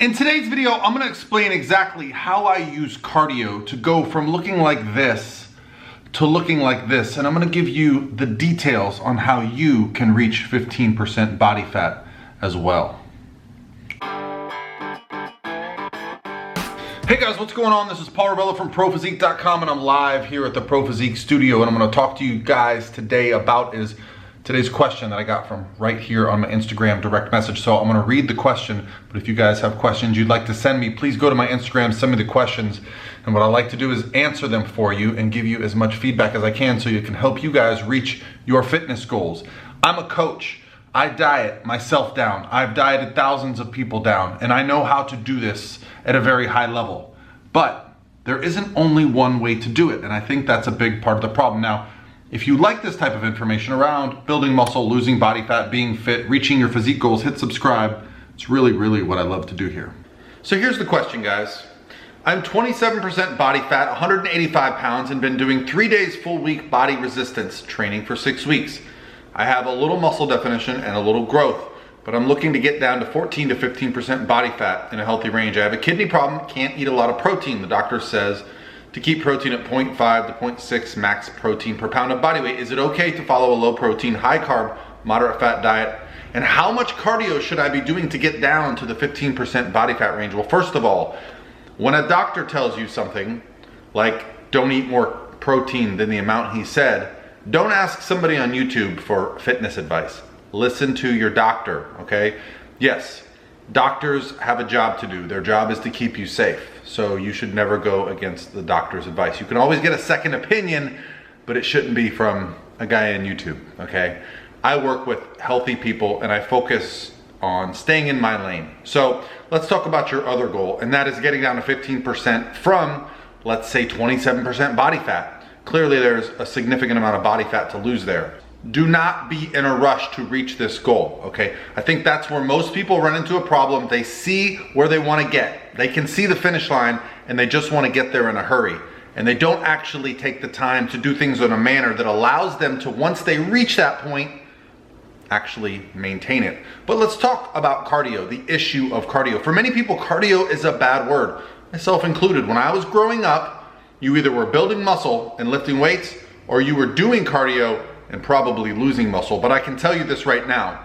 In today's video, I'm going to explain exactly how I use cardio to go from looking like this to looking like this. And I'm going to give you the details on how you can reach 15% body fat as well. Hey guys, what's going on? This is Paul Rebello from ProPhysique.com and I'm live here at the ProPhysique studio, and I'm going to talk to you guys today about today's question that I got from right here on my Instagram direct message. So I'm going to read the question, but if you guys have questions you'd like to send me, please go to my Instagram, send me the questions, and what I like to do is answer them for you and give you as much feedback as I can so you can help you guys reach your fitness goals. I'm a coach. I diet myself down. I've dieted thousands of people down, and I know how to do this at a very high level. But there isn't only one way to do it, and I think that's a big part of the problem. Now, if you like this type of information around building muscle, losing body fat, being fit, reaching your physique goals, hit subscribe. It's really what I love to do here. So here's the question, guys. I'm 27% body fat, 185 pounds, and been doing 3 days full week body resistance training for 6 weeks. I have a little muscle definition and a little growth, but I'm looking to get down to 14 to 15% body fat in a healthy range. I have a kidney problem, can't eat a lot of protein. The doctor says to keep protein at 0.5 to 0.6 max protein per pound of body weight. Is it okay to follow a low protein, high carb, moderate fat diet? And how much cardio should I be doing to get down to the 15% body fat range? Well, first of all, when a doctor tells you something like don't eat more protein than the amount he said, don't ask somebody on YouTube for fitness advice. Listen to your doctor, okay? Yes, doctors have a job to do. Their job is to keep you safe. So you should never go against the doctor's advice. You can always get a second opinion, but it shouldn't be from a guy on YouTube, okay? I work with healthy people and I focus on staying in my lane. So let's talk about your other goal, and that is getting down to 15% from, let's say, 27% body fat. Clearly there's a significant amount of body fat to lose there. Do not be in a rush to reach this goal, okay? I think that's where most people run into a problem. They see where they want to get. They can see the finish line and they just want to get there in a hurry. And they don't actually take the time to do things in a manner that allows them to, once they reach that point, actually maintain it. But let's talk about cardio, the issue of cardio. For many people, cardio is a bad word, myself included. When I was growing up, you either were building muscle and lifting weights, or you were doing cardio and probably losing muscle. But I can tell you this right now,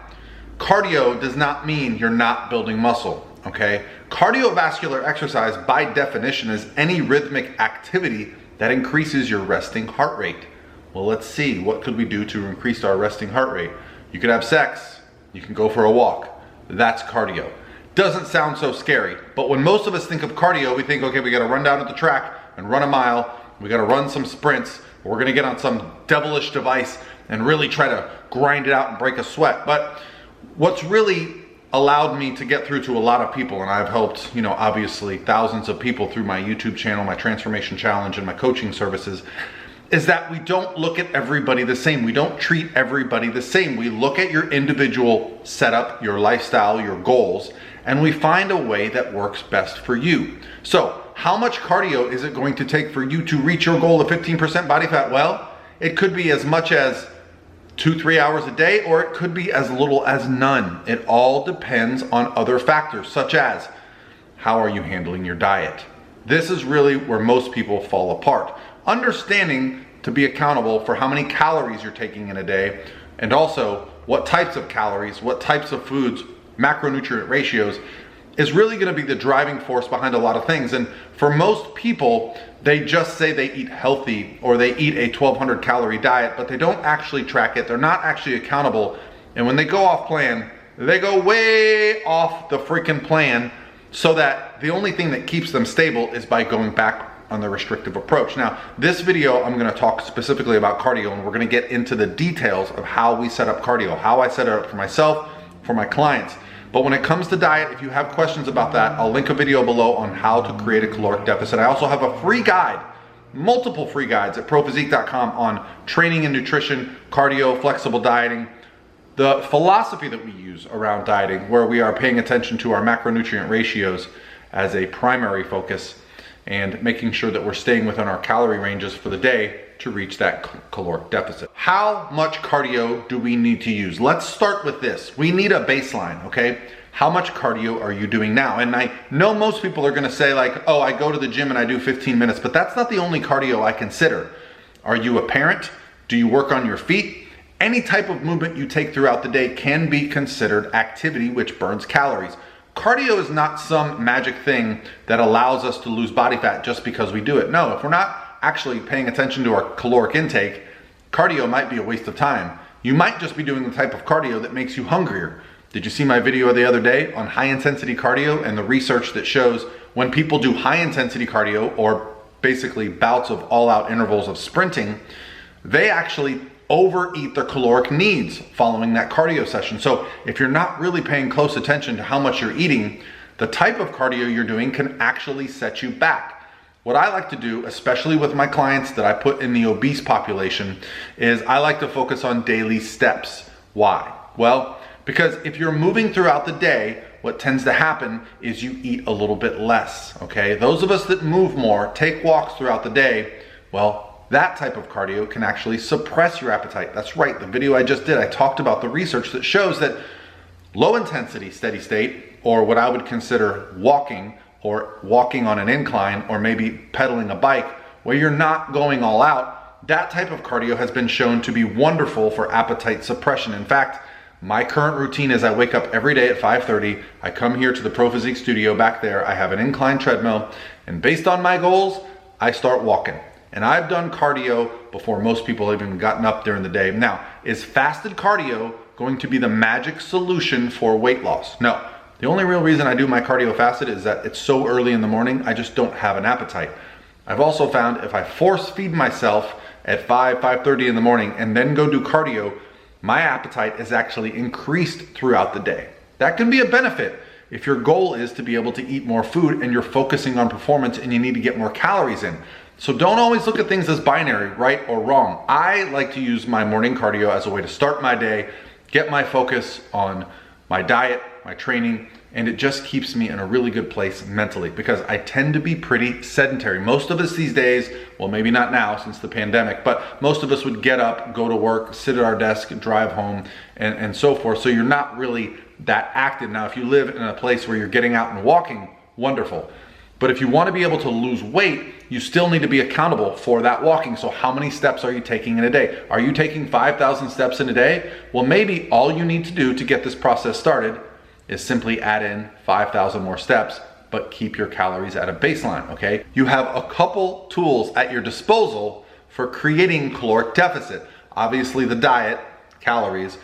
cardio does not mean you're not building muscle, okay? Cardiovascular exercise by definition is any rhythmic activity that increases your resting heart rate. Well, let's see, what could we do to increase our resting heart rate? You could have sex, you can go for a walk. That's cardio. Doesn't sound so scary, but when most of us think of cardio, we think, okay, we gotta run down at the track and run a mile, we gotta run some sprints, we're gonna get on some devilish device and really try to grind it out and break a sweat. But what's really allowed me to get through to a lot of people, and I've helped, obviously thousands of people through my YouTube channel, my Transformation Challenge, and my coaching services, is that we don't look at everybody the same. We don't treat everybody the same. We look at your individual setup, your lifestyle, your goals, and we find a way that works best for you. So, how much cardio is it going to take for you to reach your goal of 15% body fat? Well, it could be as much as 2-3 hours a day, or it could be as little as none. It all depends on other factors, such as how are you handling your diet? This is really where most people fall apart. Understanding to be accountable for how many calories you're taking in a day, and also what types of calories, what types of foods, macronutrient ratios, is really going to be the driving force behind a lot of things. And for most people, they just say they eat healthy or they eat a 1,200 calorie diet, but they don't actually track it. They're not actually accountable. And when they go off plan, they go way off the freaking plan, so that the only thing that keeps them stable is by going back on the restrictive approach. Now, this video, I'm going to talk specifically about cardio, and we're going to get into the details of how we set up cardio, how I set it up for myself, for my clients. But when it comes to diet, if you have questions about that, I'll link a video below on how to create a caloric deficit. I also have a free guide, multiple free guides at ProPhysique.com on training and nutrition, cardio, flexible dieting, the philosophy that we use around dieting, where we are paying attention to our macronutrient ratios as a primary focus and making sure that we're staying within our calorie ranges for the day to reach that caloric deficit. How much cardio do we need to use? Let's start with this. We need a baseline, okay? How much cardio are you doing now? And I know most people are gonna say like, oh, I go to the gym and I do 15 minutes, but that's not the only cardio I consider. Are you a parent? Do you work on your feet? Any type of movement you take throughout the day can be considered activity which burns calories. Cardio is not some magic thing that allows us to lose body fat just because we do it. No, if we're not actually paying attention to our caloric intake, cardio might be a waste of time. You might just be doing the type of cardio that makes you hungrier. Did you see my video the other day on high intensity cardio and the research that shows when people do high intensity cardio, or basically bouts of all out intervals of sprinting, they actually overeat their caloric needs following that cardio session. So if you're not really paying close attention to how much you're eating, the type of cardio you're doing can actually set you back. What I like to do, especially with my clients that I put in the obese population, is I like to focus on daily steps. Why? Well, because if you're moving throughout the day, what tends to happen is you eat a little bit less, okay? Those of us that move more, take walks throughout the day, well, that type of cardio can actually suppress your appetite. That's right, the video I just did, I talked about the research that shows that low intensity steady state, or what I would consider walking, or walking on an incline, or maybe pedaling a bike, where you're not going all out, that type of cardio has been shown to be wonderful for appetite suppression. In fact, my current routine is I wake up every day at 5:30, I come here to the Pro Physique studio back there, I have an incline treadmill, and based on my goals, I start walking. And I've done cardio before most people have even gotten up during the day. Now, is fasted cardio going to be the magic solution for weight loss? No. The only real reason I do my cardio fasted is that it's so early in the morning, I just don't have an appetite. I've also found if I force feed myself at 5:30 in the morning and then go do cardio, my appetite is actually increased throughout the day. That can be a benefit if your goal is to be able to eat more food and you're focusing on performance and you need to get more calories in. So don't always look at things as binary, right or wrong. I like to use my morning cardio as a way to start my day, get my focus on my diet, my training, and it just keeps me in a really good place mentally because I tend to be pretty sedentary. Most of us these days, well, maybe not now since the pandemic, but most of us would get up, go to work, sit at our desk, drive home, and so forth. So you're not really that active. Now, if you live in a place where you're getting out and walking, wonderful. But if you want to be able to lose weight, you still need to be accountable for that walking. So how many steps are you taking in a day? Are you taking 5,000 steps in a day? Well, maybe all you need to do to get this process started is simply add in 5,000 more steps, but keep your calories at a baseline, okay? You have a couple tools at your disposal for creating caloric deficit. Obviously the diet, calories,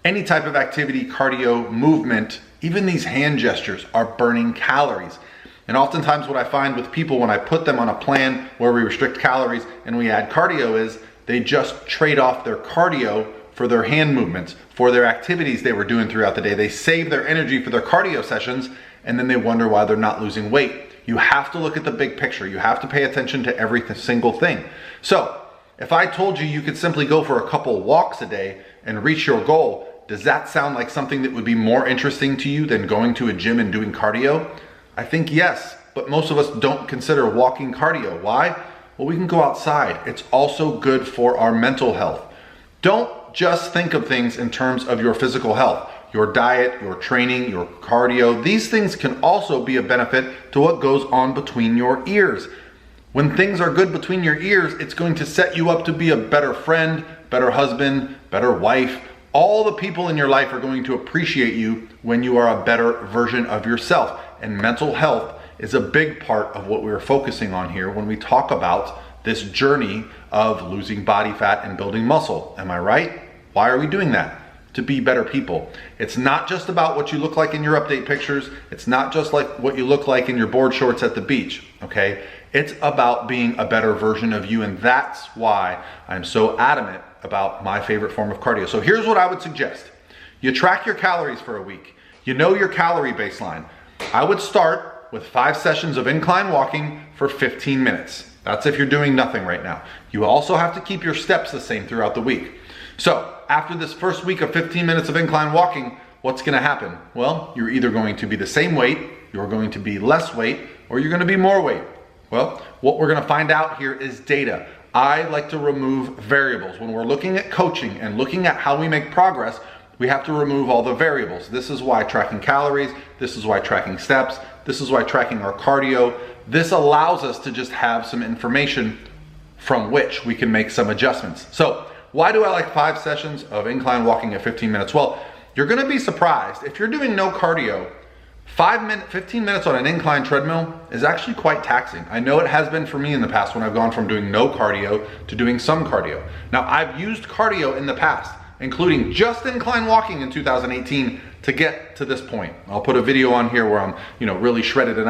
any type of activity, cardio, movement, even these hand gestures are burning calories. And oftentimes what I find with people when I put them on a plan where we restrict calories and we add cardio is they just trade off their cardio for their hand movements, for their activities they were doing throughout the day. They save their energy for their cardio sessions and then they wonder why they're not losing weight. You have to look at the big picture. You have to pay attention to every single thing. So if I told you you could simply go for a couple walks a day and reach your goal, does that sound like something that would be more interesting to you than going to a gym and doing cardio? I think yes, but most of us don't consider walking cardio. Why? Well, we can go outside. It's also good for our mental health. Don't just think of things in terms of your physical health, your diet, your training, your cardio. These things can also be a benefit to what goes on between your ears. When things are good between your ears, it's going to set you up to be a better friend, better husband, better wife. All the people in your life are going to appreciate you when you are a better version of yourself. And mental health is a big part of what we're focusing on here when we talk about this journey of losing body fat and building muscle. Am I right? Why are we doing that? To be better people. It's not just about what you look like in your update pictures. It's not just like what you look like in your board shorts at the beach, okay? It's about being a better version of you, and that's why I'm so adamant about my favorite form of cardio. So here's what I would suggest. You track your calories for a week. You know your calorie baseline. I would start with 5 sessions of incline walking for 15 minutes. That's if you're doing nothing right now. You also have to keep your steps the same throughout the week. So after this first week of 15 minutes of incline walking, what's gonna happen? Well, you're either going to be the same weight, you're going to be less weight, or you're gonna be more weight. Well, what we're gonna find out here is data. I like to remove variables. When we're looking at coaching and looking at how we make progress, we have to remove all the variables. This is why tracking calories, this is why tracking steps, this is why tracking our cardio. This allows us to just have some information from which we can make some adjustments. So why do I like 5 sessions of incline walking at 15 minutes? Well, you're gonna be surprised. If you're doing no cardio, 15 minutes on an incline treadmill is actually quite taxing. I know it has been for me in the past when I've gone from doing no cardio to doing some cardio. Now, I've used cardio in the past, including just incline walking in 2018 to get to this point. I'll put a video on here where I'm, really shredded. And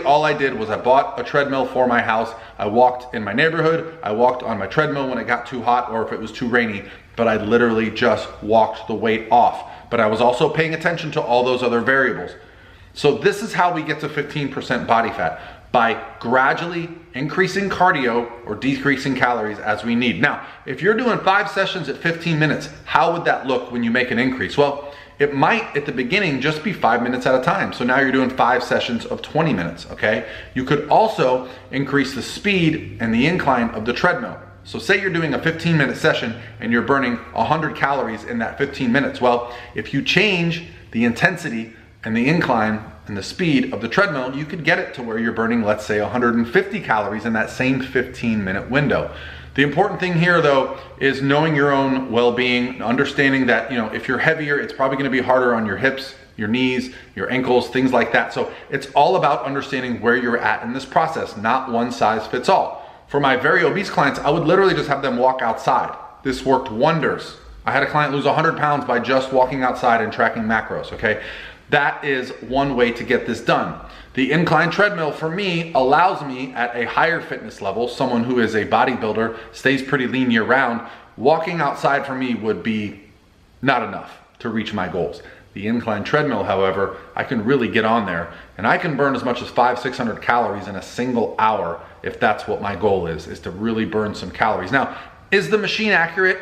all I did was I bought a treadmill for my house. I walked in my neighborhood. I walked on my treadmill when it got too hot or if it was too rainy, but I literally just walked the weight off. But I was also paying attention to all those other variables. So this is how we get to 15% body fat, by gradually increasing cardio or decreasing calories as we need. Now, if you're doing 5 sessions at 15 minutes, how would that look when you make an increase? Well, it might at the beginning just be 5 minutes at a time. So now you're doing 5 sessions of 20 minutes, okay? You could also increase the speed and the incline of the treadmill. So say you're doing a 15-minute session and you're burning 100 calories in that 15 minutes. Well, if you change the intensity and the incline and the speed of the treadmill, you could get it to where you're burning, let's say, 150 calories in that same 15-minute window. The important thing here, though, is knowing your own well-being, understanding that, if you're heavier, it's probably gonna be harder on your hips, your knees, your ankles, things like that. So it's all about understanding where you're at in this process, not one size fits all. For my very obese clients, I would literally just have them walk outside. This worked wonders. I had a client lose 100 pounds by just walking outside and tracking macros, okay? That is one way to get this done. The incline treadmill for me allows me at a higher fitness level, someone who is a bodybuilder, stays pretty lean year round, walking outside for me would be not enough to reach my goals. The incline treadmill, however, I can really get on there and I can burn as much as 500-600 calories in a single hour if that's what my goal is to really burn some calories. Now, is the machine accurate?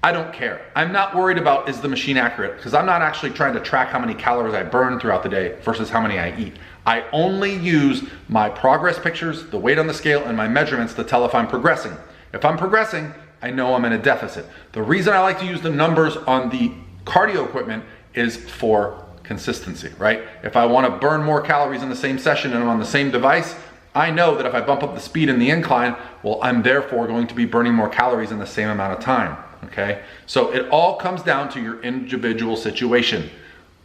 I don't care. I'm not worried about is the machine accurate because I'm not actually trying to track how many calories I burn throughout the day versus how many I eat. I only use my progress pictures, the weight on the scale, and my measurements to tell if I'm progressing. If I'm progressing, I know I'm in a deficit. The reason I like to use the numbers on the cardio equipment is for consistency, right? If I want to burn more calories in the same session and I'm on the same device, I know that if I bump up the speed in the incline, well, I'm therefore going to be burning more calories in the same amount of time. Okay, so it all comes down to your individual situation.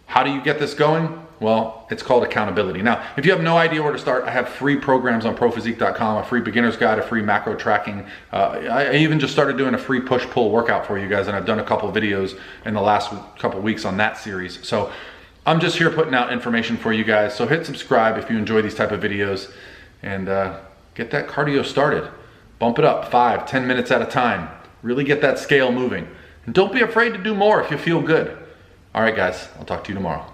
How do you get this going? Well, it's called accountability. Now, if you have no idea where to start, I have free programs on ProPhysique.com, a free beginner's guide, a free macro tracking. I even just started doing a free push-pull workout for you guys, and I've done a couple videos in the last couple weeks on that series. So I'm just here putting out information for you guys. So hit subscribe if you enjoy these type of videos, and get that cardio started. Bump it up 5-10 minutes at a time. Really get that scale moving. And don't be afraid to do more if you feel good. All right, guys, I'll talk to you tomorrow.